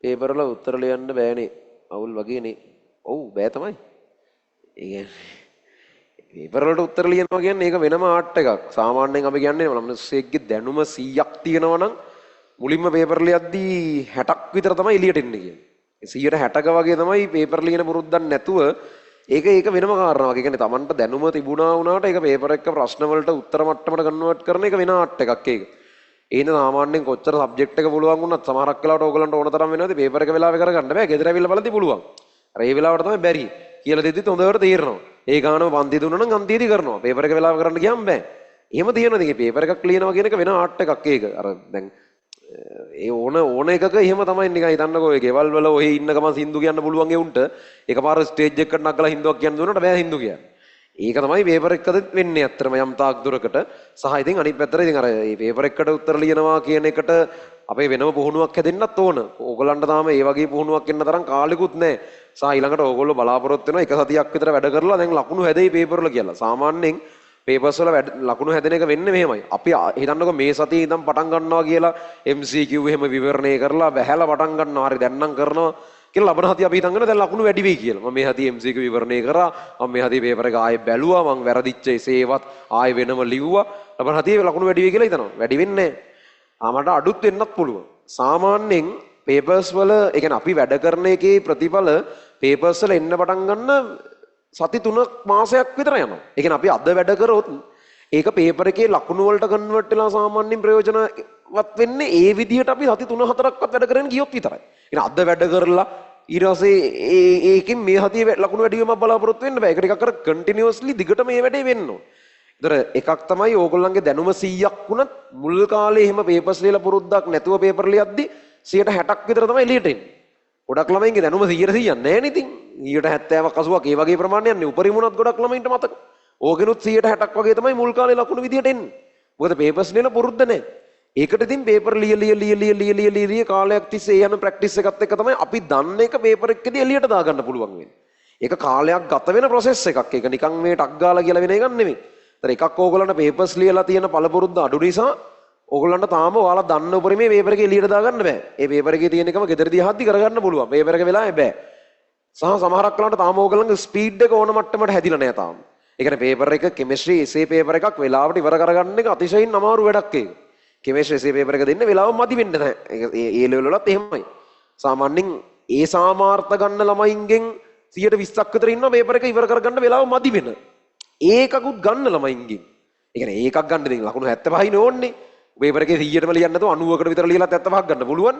Paper වල උත්තර ලියන්න බෑනේ. අවුල් වගේනේ. ඔව් බෑ තමයි. ඒ කියන්නේ පේපර් වලට උත්තර ලියනවා කියන්නේ ඒක වෙනම ආර්ට් එකක්. සාමාන්‍යයෙන් අපි කියන්නේ මිනිස්සෙක්ගේ දැනුම 100ක් තියෙනවා නම් මුලින්ම පේපර් ලියද්දී 60ක් විතර තමයි එළියට එන්නේ කියන්නේ. 160ක වගේ තමයි පේපර් ලියන පුරුද්දක් නැතුව ඒක වෙනම කාරණාවක්. ඒ කියන්නේ Tamanට දැනුම තිබුණා වුණාට ඒක පේපර් එක ප්‍රශ්න වලට උත්තර මට්ටමට කන්වර්ට් කරන එක වෙන ආර්ට් එකක් ඒක. ඒන සාමාන්‍යයෙන් කොච්චර සබ්ජෙක්ට් එක පුළුවන් වුණත් සමහරක් වෙලාවට ඕගලන්ට ඕන තරම් වෙනවද පේපර් එක වෙලාවෙ කරගන්න බෑ. ගෙදර ඇවිල්ලා බලද්දි පුළුවන්. අර ඒ වෙලාවට තමයි බැරි කියලා දෙද්දිත් හොඳට තේරෙනවා. ඒ ගානම පන්ති දුන්නා නම් අන්තියේදී කරනවා. පේපර් එක වෙලාවෙ කරන්න ගියාම බෑ. එහෙම තියෙනවා. ඉතින් පේපර් එකක් ලියනවා කියන එක වෙන ආර්ට් එකක් ඒක. අර දැන් ඒ ඕන එකක එහෙම තමයි නිකන් හිතන්නකෝ ඒ ගෙවල් වල ඔය ඉන්න ගමන් සින්දු කියන්න පුළුවන් ඒ උන්ට එකපාර ස්ටේජ් එකකට නගලා හින්දුවක් කියන්න දුන්නාට බෑ හින්දු කියන්න. ඒක තමයි පේපර් එකකද වෙන්නේ අත්‍තරම යම් තාක් දුරකට. සහ ඉතින් අනිත් පැත්තට ඉතින් අර මේ පේපර් එකකට උත්තර ලියනවා කියන එකට අපේ වෙනම පුහුණුවක් හැදෙන්නත් ඕන. ඕගලන්ට තාම ඒ වගේ පුහුණුවක් එන්න තරම් කාලෙකුත් නැහැ. සහ ඊළඟට ඕගොල්ලෝ බලාපොරොත්තු වෙනවා එක සතියක් විතර වැඩ කරලා දැන් ලකුණු හැදෙයි පේපර් වල කියලා. සාමාන්‍යයෙන් පේපර්ස් වල ලකුණු හැදෙන එක වෙන්නේ මෙහෙමයි. අපි හිතන්නකො මේ සතියේ ඉඳන් පටන් ගන්නවා කියලා MCQ එහෙම විවරණය කරලා බැහැලා පටන් ගන්නවා. හරි දැන් නම් කරනවා කියලා ලබන හතිය අපි හිතන් ගන්න දැන් ලකුණු වැඩි වෙයි කියලා. මම මේ හතිය MCQ විවරණය කරා. මම මේ හතිය පේපර් එක ආයෙ බැලුවා. මම වැරදිච්ච එසේවත් ආයෙ වෙනම ලිව්වා. ලබන හතිය ලකුණු වැඩි වෙයි කියලා හිතනවා. වැඩි වෙන්නේ නැහැ. ආමට අඩුත් වෙන්නත් පුළුවන්. සාමාන්‍යයෙන් පේපර්ස් වල ඒ කියන්නේ අපි වැඩ කරන එකේ ප්‍රතිඵල පේපර්ස් වල එන්න පටන් ගන්න සති 3 මාසයක් විතර යනවා. ඒ කියන්නේ අපි අද වැඩ කරොත් ඒක පේපර් එකේ ලකුණු වලට කන්වර්ට් වෙලා සාමාන්‍යයෙන් ප්‍රයෝජනවත් වෙන්නේ ඒ විදිහට අපි සති 3-4ක්වත් වැඩ කරගෙන ගියොත් විතරයි. ඒ අද වැඩ කරලා ඊට පස්සේ ඒකෙන් මේ හතියේ ලකුණු වැඩි වීමක් බලාපොරොත්තු වෙන්න බෑ. ඒකට එකක් අර කන්ටිනියස්ලි දිගට මේ වැඩේ වෙන්න ඕන. ඒතර එකක් තමයි ඕගොල්ලන්ගේ දැනුම 100ක් වුණත් මුල් කාලේ එහෙම පේපර්ස් ලියලා පුරුද්දක් නැතුව පේපර් ලියද්දි 60ක් විතර තමයි එළියට එන්නේ. ගොඩක් ළමයින්ගේ දැනුම 100% නැහැ නේ ඉතින්. 70ක් 80ක් ඒ වගේ ප්‍රමාණයක් නේ. උපරිම වුණත් ගොඩක් ළමයින්ට මතක. ඕකෙනුත් 60ක් වගේ තමයි මුල් කාලේ ලකුණු විදියට එන්නේ. මොකද පේපර්ස් ලියන පුරුද්ද නැහැ. ඒකට ඉතින් පේපර් ලිය කාලයක් තිස්සේ යන ප්‍රැක්ටිස් එකත් එක්ක තමයි අපි දන්න එක පේපර් එකකදී එළියට දාගන්න පුළුවන් වෙන්නේ. ඒක කාලයක් ගත වෙන ප්‍රොසෙස් එකක්. ඒක නිකන් මේ ටක් ගාලා කියලා වෙන එකක් නෙමෙයි. ඒතර එකක් ඕගොල්ලන්ට පේපර්ස් ලියලා තියෙන පළපුරුද්ද අඩු නිසා ඕගොල්ලන්ට තාම ඔයාලා දන්න උපරිමේ පේපර් එකේ එළියට දාගන්න බෑ. ඒ පේපර් එකේ තියෙන එකම ගෙදරදී අහද්දි කරගන්න පුළුවන්. පේපර් එක වෙලාවේ බෑ. සහ සමහරක් වෙලාවට තාම ඕගොල්ලන්ගේ ස්පීඩ් එක ඕන මට්ටමට හැදිලා නැහැ තාම. ඒ කියන්නේ පේපර් එක කෙමිස්ට්‍රි එසේ පේපර් එකක් වෙලාවට ඉවර කරගන්න එක අතිශයින් අමාරු වැඩක් ඒක. කෙමිස්ට්‍රි එසේ පේපර් එක දෙන්න වෙලාව මදි වෙන්න නැහැ. ඒ ලෙවල් වලත් එහෙමයි. සාමාන්‍යයෙන් ඒ සාමාර්ථ ගන්න ළමයින්ගෙන් 120ක් විතර ඉන්නවා පේපර් එක ඉවර කරගන්න වෙලාව මදි වෙන. ඒකකුත් ගන්න ළමයින්ගෙන්. ඒ කියන්නේ ඒකක් ගන්න ඉතින් ලකුණු 75 ඕන්නේ. පේපර් එකේ 100ටම ලියන්න නැතුව 90කට විතර ලියලා 75ක් ගන්න පුළුවන්.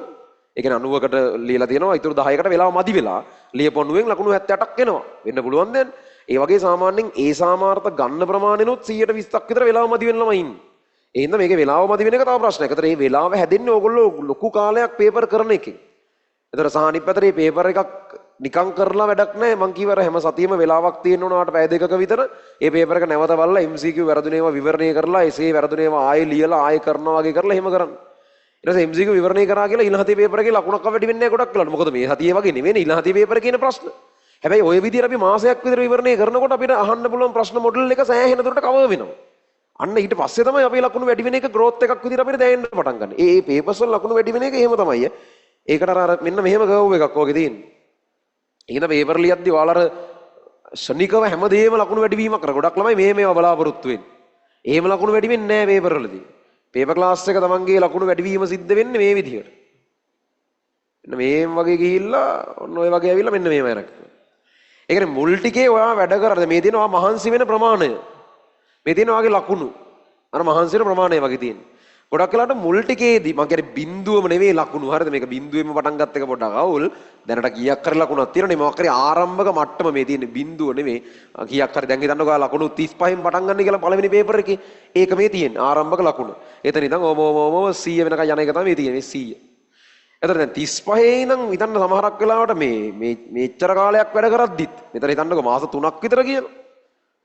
ඒ කියන්නේ 90කට ලියලා තියෙනවා. ඊටු 10කට වෙලාව මදි වෙලා ලියපොන්නුවෙන් ලකුණු 78ක් එනවා. වෙන්න පුළුවන් දැන්. ඒ වගේ සාමාන්‍යයෙන් ඒ සාමාර්ථ ගන්න ප්‍රමාණෙනොත් 120ක් විතර වෙලාව මදි වෙන ළමයි ඉන්නේ. ඒ හින්දා මේකේ වෙලාව මදි වෙන එක තව ප්‍රශ්නයක්. ඒතර මේ වෙලාව හැදෙන්නේ ඕගොල්ලෝ ලොකු කාලයක් පේපර් කරන එකෙන්. ඒතර සහ අනිත් පැත්තේ මේ පේපර් එකක් නිකන් කරලා වැඩක් නැහැ. මං කිව්වර හැම සතියෙම වෙලාවක් තියෙන්න ඕන ආට පැය දෙකක විතර. ඒ පේපර් එක නැවත බලලා MCQ වැරදුනේවා විවරණය කරලා එසේ වැරදුනේවා ආයෙ ලියලා ආයෙ කරනවා වගේ කරලා එහෙම කරන්න. ඊට පස්සේ MCQ විවරණය කරා කියලා ඊළඟ හතියේ පේපර් එකේ ලකුණක් වැඩි වෙන්නේ නැහැ ගොඩක් වෙලාවට. මොකද මේ හතියේ වගේ නෙවෙයි ඊළඟ හතියේ පේපර් එකේ ඉන්න ප්‍රශ්න. හැබැයි ওই විදිහට අපි මාසයක් විතර විවරණය කරනකොට අපිට අහන්න පුළුවන් ප්‍රශ්න මොඩල් එක සෑහෙන දුරට කවර් වෙනවා. අන්න ඊට පස්සේ තමයි අපේ ලකුණු වැඩි වෙන එක growth එකක් විදිහට අපිට දැනෙන්න පටන් ගන්න. ඒ පේපර්ස් වල ලකුණු වැඩි වෙන එක එහෙම තමයි. ඒකට අර මෙන්න මෙහෙම කර්ව් එකක් වගේ තියෙන්නේ. එහෙනම් පේපර් ලියද්දි ඔයාලා අර ශනිකව හැමදේම ලකුණු වැඩි වීමක් කර ගොඩක් ළමයි මේවා බලාපොරොත්තු වෙන්නේ. එහෙම ලකුණු වැඩි වෙන්නේ නැහැ පේපර් වලදී. පේපර් ක්ලාස් එක තමන්ගේ ලකුණු වැඩි වීම සිද්ධ වෙන්නේ මේ විදිහට. මෙන්න මේ වගේ ගිහිල්ලා ඔන්න ඔය වගේ ඇවිල්ලා මෙන්න මේව යනක. ඒ කියන්නේ මුල් ටිකේ ඔයා වැඩ කරද්ද මේ දෙනවා මහන්සි වෙන ප්‍රමාණය. මේ තියෙන වාගේ ලකුණු අර මහන්සියට ප්‍රමාණය වගේ තියෙන. ගොඩක් වෙලාවට මුල් ටිකේදී මම කියන්නේ බිඳුවම නෙවෙයි ලකුණු. හරිද? මේක බිඳුවෙම පටන් ගත්ත එක පොඩ්ඩක් අවුල්. දැනට කීයක් හරි ලකුණක් තියෙනනේ. මොකක් හරි ආරම්භක මට්ටම මේ තියෙන්නේ බිඳුව නෙවෙයි. කීයක් හරි දැන් හිතන්නකෝ ලකුණු 35න් පටන් ගන්න කියලා පළවෙනි පේපර් එකේ. ඒක මේ තියෙන්නේ ආරම්භක ලකුණ. එතන ඉඳන් ඕම 100 වෙනකන් යන එක තමයි මේ තියෙන්නේ 100. එතන දැන් 35 ඉඳන් හිතන්න සමහරක් වෙලාවට මේ මෙච්චර කාලයක් වැඩ කරද්දිත් මෙතන හිතන්නකෝ මාස 3ක් විතර කියලා.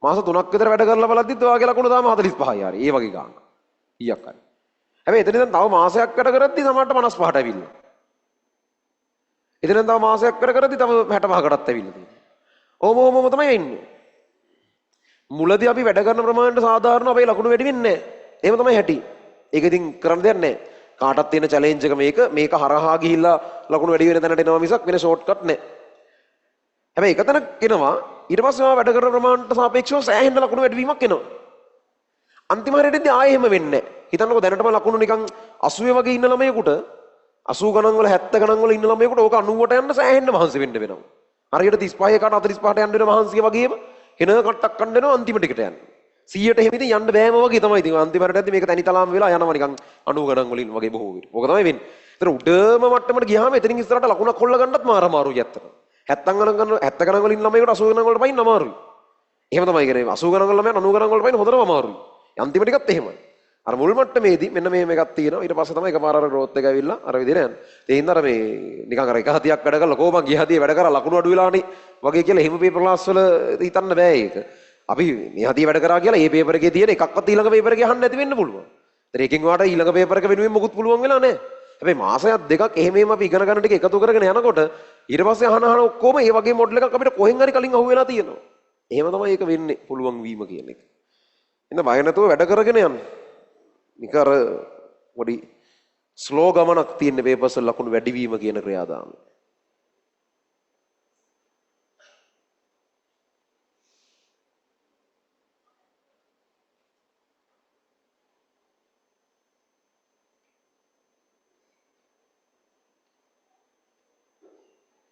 මාස 3ක් විතර වැඩ කරලා බලද්දිත් ඔයාගේ ලකුණු තාම 45යි හරි. ඒ වගේ ගානක්. ඊයක් හරි. හැබැයි එතන ඉඳන් තව මාසයක් වැඩ කරද්දි සමහරට 55ට ඇවිල්ලා. එතන තව මාසයක් වැඩ කරද්දි තව 65කටත් ඇවිල්ලා තියෙනවා. ඕම තමයි ඉන්නේ. මුලදී අපි වැඩ කරන ප්‍රමාණයට සාධාරණව අපේ ලකුණු වැඩි වෙන්නේ නැහැ. එහෙම තමයි හැටි. ඒක ඉතින් කරන්න දෙයක් නැහැ. කාටත් තියෙන චැලෙන්ජ් එක මේක හරහා ගිහිල්ලා ලකුණු වැඩි වෙන තැනට එනවා මිසක් වෙන ෂෝට් කට් නැහැ. හැබැයි එක තැනක එනවා ඊට පස්සේ ආ වැඩ කරන ප්‍රමාණයට සාපේක්ෂව සෑහෙන ලකුණු වැඩිවීමක් එනවා. අන්තිම හරියටදී ආයෙ එහෙම වෙන්නේ නැහැ. හිතන්නකෝ දැනටම ලකුණු නිකන් 80 වගේ ඉන්න ළමයෙකුට 80 ගණන් වල 70 ගණන් වල ඉන්න ළමයෙකුට ඕක 90ට යන්න සෑහෙන්න මහන්සි වෙන්න වෙනවා. හරියට 35 කට 45ට යන්න වෙන මහන්සිය වගේම එන කට්ටක් කන්න වෙනවා අන්තිම ටිකට යන්න. 100ට එහෙම ඉතින් යන්න බෑම වගේ තමයි ඉතින් අන්තිමටදී මේක තනිතලාම වෙලා යනවා නිකන් 90 ගණන් වලින් වගේ බොහෝ විට. ඕක තමයි වෙන්නේ. ඒතර උඩම මට්ටමට ගියාම එතනින් ඉස්සරහට ලකුණක් හොල්ල ගන්නත් මාර අමාරුයි ඇත්තට. 70 ගණන් වලින් ළමයෙකුට 80 ගණන් වලට පයින්න අමාරුයි. එහෙම තමයි කරේ. 80 ගණන් වල ළමයා 90 ගණන් වලට පයින්න හොඳටම අමාරුයි. අන්තිම ටිකත් එහෙමයි. අර මුල් මට්ටමේදී මෙන්න මේ එකක් තියෙනවා. ඊට පස්සේ තමයි එකපාර අර growth එක ඇවිල්ලා අර විදිහට යන්නේ. ඒ හින්දා අර මේ නිකන් අර එක හතියක් වැඩ කරලා කොහොමද ගිය හතියේ වැඩ කරලා ලකුණු අඩු වෙලානේ වගේ කියලා එහෙම පේපර් ක්ලාස් වල හිතන්න බෑ ඒක. අපි මේ හතිය වැඩ කරා කියලා මේ පේපර් එකේ තියෙන එකක්වත් ඊළඟ පේපර් එකේ අහන්න නැති වෙන්න පුළුවන්. ඒතර ඒකෙන් වාට ඊළඟ පේපර් එක වෙනුවෙන් මොකුත් පුළුවන් වෙලා නැහැ. හැබැයි මාසයක් දෙකක් එහෙම අපි ඉගෙන ගන්න ටික එකතු කරගෙන යනකොට ඊට පස්සේ අහන ඔක්කොම මේ වගේ මොඩල් එකක් අපිට කොහෙන් හරි කලින් අහුවෙලා තියෙනවා. එහෙම තමයි ඒක වෙන්නේ පුළුවන් වීම කියන එක. ඉතින් බය නැතුව වැඩ කරගෙන යන්න. නික අර පොඩි ස්ලෝ ගමනක් තියෙන පේපර්ස් වල ලකුණු වැඩිවීම කියන ක්‍රියාදාමය.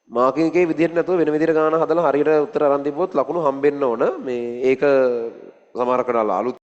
මාකින් එකේ විදිහට නැතුව වෙන විදිහට ගාන හදලා හරියට උත්තර අරන් තිබ්බොත් ලකුණු හම්බෙන්න ඕන. මේ ඒක සමහර කරලා අලුත්